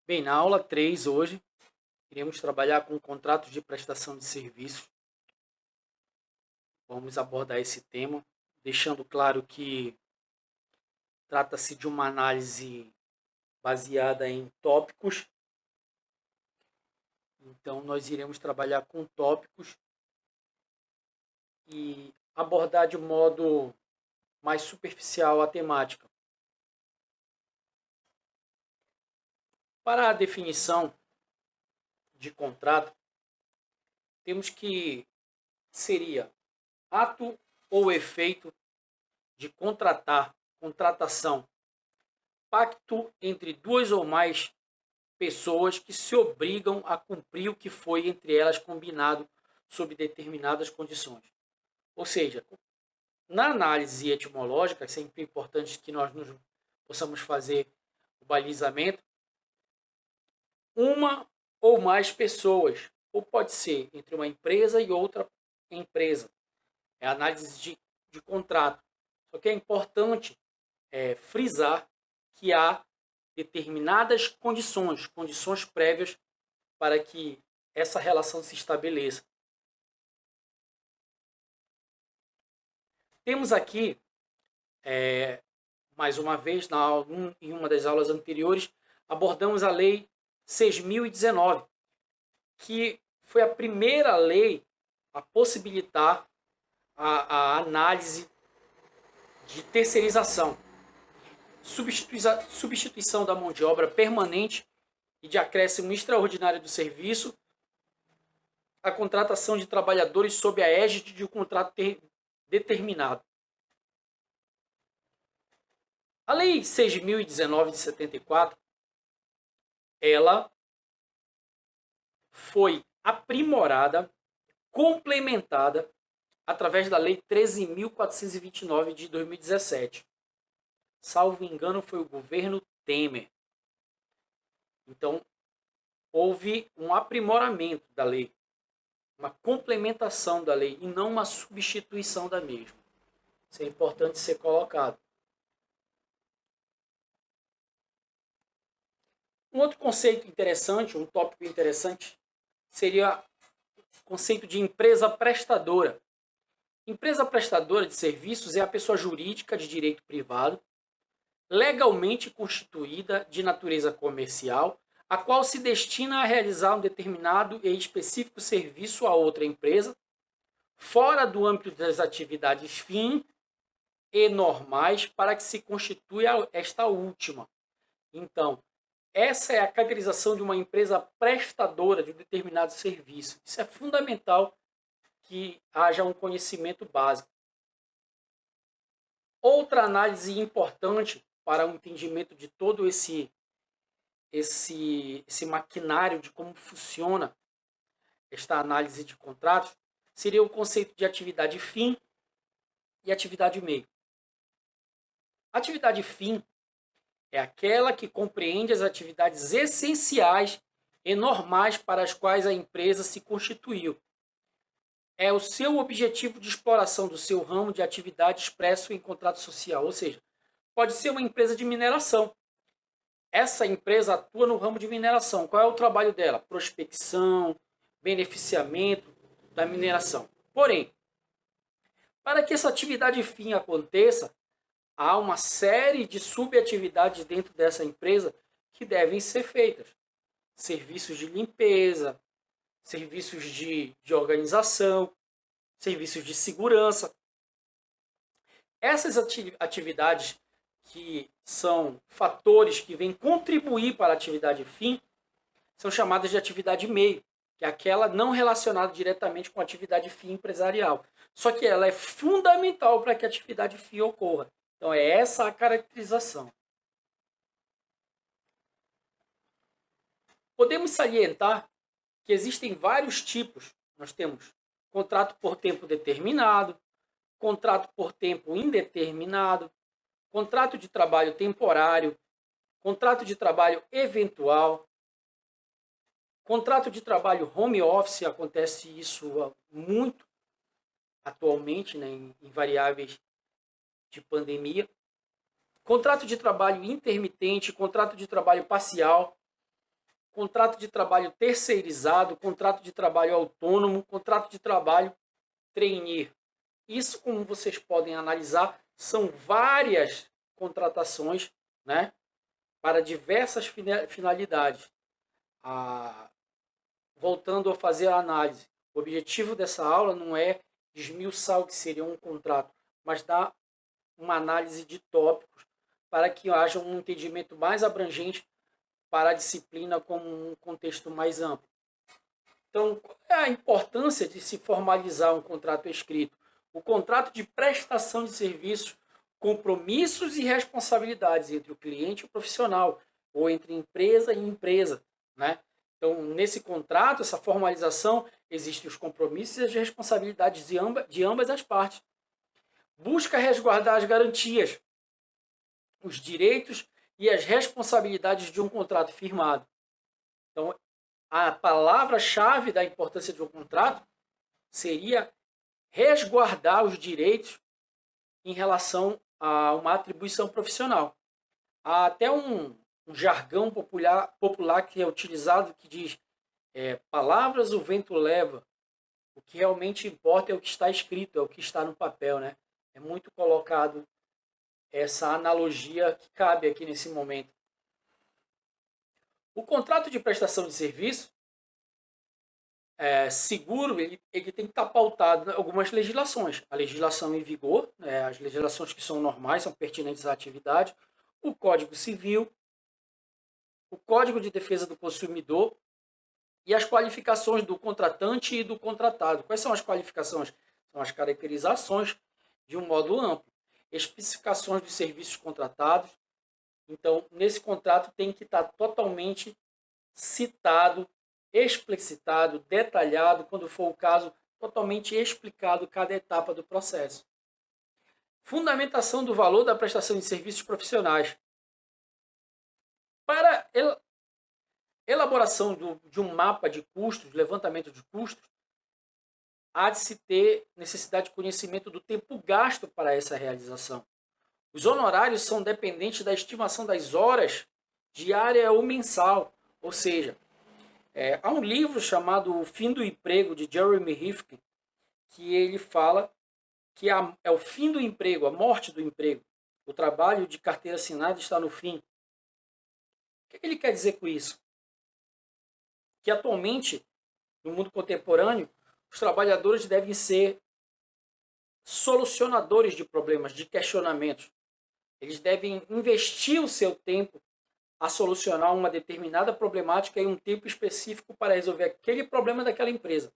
Bem, na aula 3 hoje, iremos trabalhar com contratos de prestação de serviços. Vamos abordar esse tema, deixando claro que trata-se de uma análise baseada em tópicos. Então, nós iremos trabalhar com tópicos e abordar de modo mais superficial a temática. Para a definição de contrato, temos que seria ato ou efeito de contratar, contratação, pacto entre duas ou mais pessoas que se obrigam a cumprir o que foi entre elas combinado sob determinadas condições. Ou seja, na análise etimológica, é sempre importante que nós possamos fazer o balizamento, uma ou mais pessoas, ou pode ser entre uma empresa e outra empresa. É a análise de contrato. Só que é importante frisar que há determinadas condições prévias para que essa relação se estabeleça. Temos aqui, mais uma vez, em uma das aulas anteriores, abordamos a Lei 6.019, que foi a primeira lei a possibilitar a análise de terceirização, substituição da mão de obra permanente e de acréscimo extraordinário do serviço, a contratação de trabalhadores sob a égide de um contrato determinado. A Lei 6.019 de 74, ela foi aprimorada, complementada através da Lei 13.429 de 2017. Salvo engano, foi o governo Temer. Então, houve um aprimoramento da lei, uma complementação da lei e não uma substituição da mesma. Isso é importante ser colocado. Um outro conceito interessante, um tópico interessante, seria o conceito de empresa prestadora. Empresa prestadora de serviços é a pessoa jurídica de direito privado, legalmente constituída de natureza comercial, a qual se destina a realizar um determinado e específico serviço a outra empresa, fora do âmbito das atividades fim e normais para que se constitua esta última. Então, essa é a caracterização de uma empresa prestadora de um determinado serviço. Isso é fundamental que haja um conhecimento básico. Outra análise importante para o entendimento de todo esse maquinário de como funciona esta análise de contratos seria o conceito de atividade fim e atividade meio. Atividade fim é aquela que compreende as atividades essenciais e normais para as quais a empresa se constituiu. É o seu objetivo de exploração do seu ramo de atividade expresso em contrato social, ou seja, pode ser uma empresa de mineração. Essa empresa atua no ramo de mineração. Qual é o trabalho dela? Prospecção, beneficiamento da mineração. Porém, para que essa atividade fim aconteça, há uma série de subatividades dentro dessa empresa que devem ser feitas. Serviços de limpeza, serviços de organização, serviços de segurança. Essas atividades que são fatores que vêm contribuir para a atividade fim são chamadas de atividade meio, que é aquela não relacionada diretamente com a atividade fim empresarial. Só que ela é fundamental para que a atividade fim ocorra. Então é essa a caracterização. Podemos salientar que existem vários tipos. Nós temos contrato por tempo determinado, contrato por tempo indeterminado, contrato de trabalho temporário, contrato de trabalho eventual, contrato de trabalho home office, acontece isso muito atualmente, né, em variáveis de pandemia, contrato de trabalho intermitente, contrato de trabalho parcial. contrato de trabalho terceirizado, contrato de trabalho autônomo, contrato de trabalho trainee. Isso, como vocês podem analisar, são várias contratações, né, para diversas finalidades. Voltando a fazer a análise, o objetivo dessa aula não é esmiuçar o que seria um contrato, mas dar uma análise de tópicos para que haja um entendimento mais abrangente para a disciplina como um contexto mais amplo. Então, qual é a importância de se formalizar um contrato escrito? O contrato de prestação de serviços, compromissos e responsabilidades entre o cliente e o profissional, ou entre empresa e empresa, né? Então, nesse contrato, essa formalização, existem os compromissos e as responsabilidades de ambas as partes. Busca resguardar as garantias, os direitos e as responsabilidades de um contrato firmado. Então, a palavra-chave da importância de um contrato seria resguardar os direitos em relação a uma atribuição profissional. Há até um jargão popular que é utilizado que diz palavras o vento leva, o que realmente importa é o que está escrito, é o que está no papel, né? É muito colocado essa analogia que cabe aqui nesse momento. O contrato de prestação de serviço seguro, ele tem que estar pautado em algumas legislações. A legislação em vigor, né, as legislações que são normais, são pertinentes à atividade, o Código Civil, o Código de Defesa do Consumidor e as qualificações do contratante e do contratado. Quais são as qualificações? São as caracterizações de um modo amplo, especificações dos serviços contratados. Então, nesse contrato tem que estar totalmente citado, explicitado, detalhado, quando for o caso, totalmente explicado cada etapa do processo. Fundamentação do valor da prestação de serviços profissionais. Para elaboração de um mapa de custos, levantamento de custos, há de se ter necessidade de conhecimento do tempo gasto para essa realização. Os honorários são dependentes da estimação das horas diária ou mensal, ou seja, há um livro chamado O Fim do Emprego, de Jeremy Rifkin, que ele fala que é o fim do emprego, a morte do emprego. O trabalho de carteira assinada está no fim. O que ele quer dizer com isso? Que atualmente, no mundo contemporâneo, os trabalhadores devem ser solucionadores de problemas, de questionamentos. Eles devem investir o seu tempo a solucionar uma determinada problemática em um tempo específico para resolver aquele problema daquela empresa.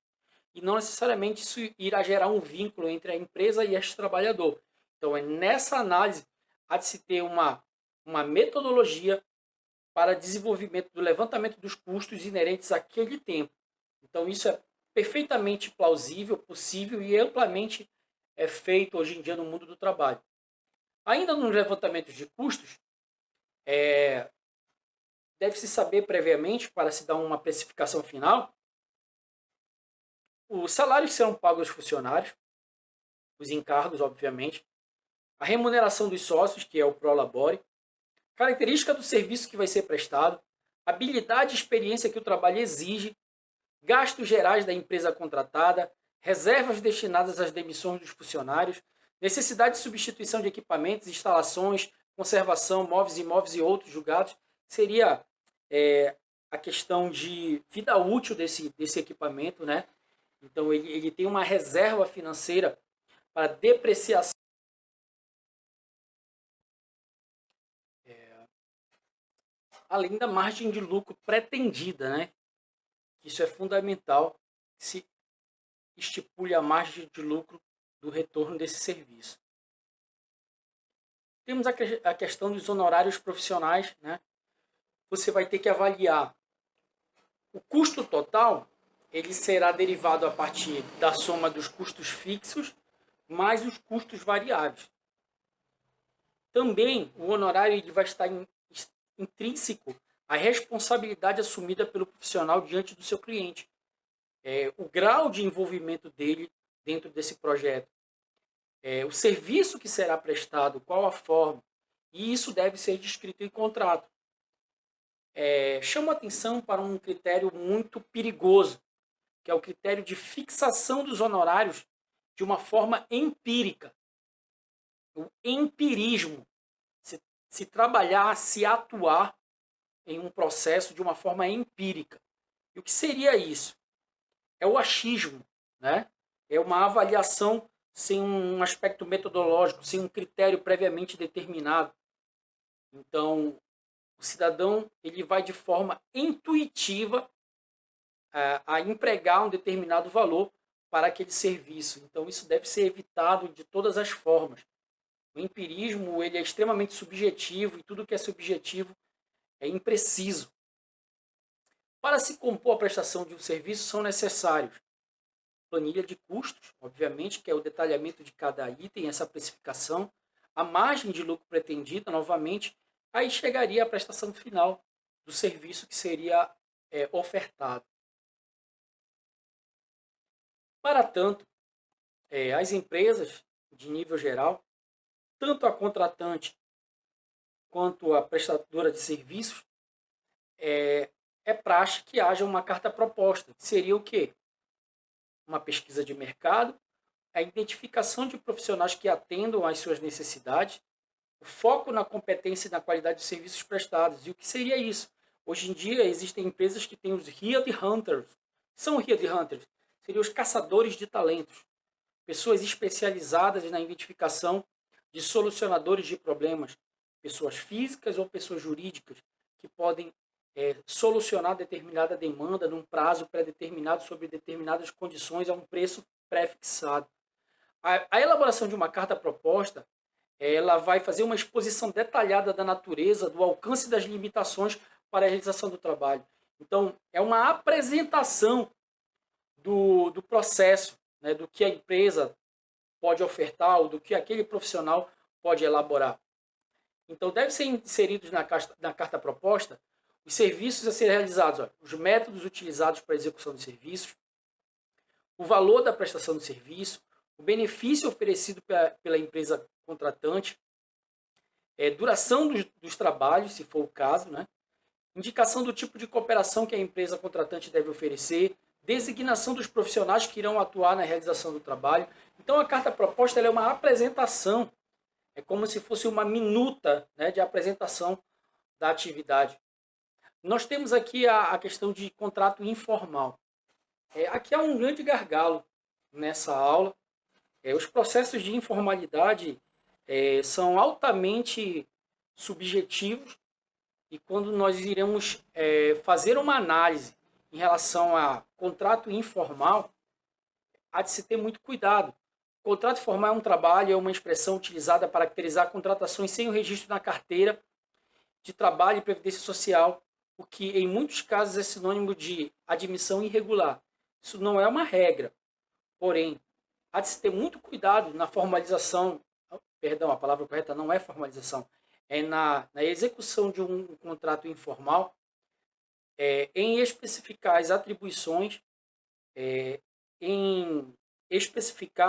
E não necessariamente isso irá gerar um vínculo entre a empresa e este trabalhador. Então, é nessa análise há de se ter uma metodologia para desenvolvimento do levantamento dos custos inerentes àquele tempo. Então, isso é perfeitamente plausível, possível e amplamente feito hoje em dia no mundo do trabalho. Ainda nos levantamentos de custos, deve-se saber previamente, para se dar uma precificação final, os salários que serão pagos aos funcionários, os encargos, obviamente, a remuneração dos sócios, que é o prolabore, característica do serviço que vai ser prestado, habilidade e experiência que o trabalho exige, gastos gerais da empresa contratada, reservas destinadas às demissões dos funcionários, necessidade de substituição de equipamentos, instalações, conservação, móveis, imóveis e outros julgados, seria a questão de vida útil desse equipamento, né? Então, ele tem uma reserva financeira para depreciação. Além da margem de lucro pretendida, né? Isso é fundamental, se estipule a margem de lucro do retorno desse serviço. Temos a questão dos honorários profissionais, né? Você vai ter que avaliar o custo total, ele será derivado a partir da soma dos custos fixos mais os custos variáveis. Também o honorário ele vai estar intrínseco à responsabilidade assumida pelo profissional diante do seu cliente. O grau de envolvimento dele dentro desse projeto. O serviço que será prestado, qual a forma. E isso deve ser descrito em contrato. chamo a atenção para um critério muito perigoso, que é o critério de fixação dos honorários de uma forma empírica. O empirismo, se trabalhar, se atuar em um processo de uma forma empírica. E o que seria isso? É o achismo, né? É uma avaliação sem um aspecto metodológico, sem um critério previamente determinado. Então, o cidadão ele vai de forma intuitiva a empregar um determinado valor para aquele serviço. Então, isso deve ser evitado de todas as formas. O empirismo ele é extremamente subjetivo e tudo que é subjetivo é impreciso. Para se compor a prestação de um serviço são necessários planilha de custos, obviamente, que é o detalhamento de cada item, essa precificação, a margem de lucro pretendida, novamente, aí chegaria a prestação final do serviço que seria ofertado. Para tanto, as empresas, de nível geral, tanto a contratante quanto a prestadora de serviços, é praxe que haja uma carta proposta, que seria o quê? Uma pesquisa de mercado, a identificação de profissionais que atendam às suas necessidades, o foco na competência e na qualidade dos serviços prestados. E o que seria isso? Hoje em dia existem empresas que têm os headhunters. São headhunters? Seriam os caçadores de talentos. Pessoas especializadas na identificação de solucionadores de problemas. Pessoas físicas ou pessoas jurídicas que podem solucionar determinada demanda num prazo pré-determinado sobre determinadas condições a um preço pré-fixado. A elaboração de uma carta proposta ela vai fazer uma exposição detalhada da natureza, do alcance das limitações para a realização do trabalho. Então, é uma apresentação do processo, né, do que a empresa pode ofertar ou do que aquele profissional pode elaborar. Então, deve ser inseridos na carta proposta os serviços a serem realizados, os métodos utilizados para a execução de serviços, o valor da prestação do serviço, o benefício oferecido pela empresa contratante, duração dos trabalhos, se for o caso, né? Indicação do tipo de cooperação que a empresa contratante deve oferecer, designação dos profissionais que irão atuar na realização do trabalho. Então, a carta proposta ela é uma apresentação, é como se fosse uma minuta, né, de apresentação da atividade. Nós temos aqui a questão de contrato informal. Aqui há um grande gargalo nessa aula. Os processos de informalidade são altamente subjetivos e quando nós iremos fazer uma análise em relação a contrato informal, há de se ter muito cuidado. O contrato formal é um trabalho, é uma expressão utilizada para caracterizar contratações sem o registro na carteira de trabalho e previdência social, o que em muitos casos é sinônimo de admissão irregular. Isso não é uma regra, porém, há de se ter muito cuidado na formalização, perdão, a palavra correta não é formalização, é na execução de um contrato informal, em especificar as atribuições, em especificar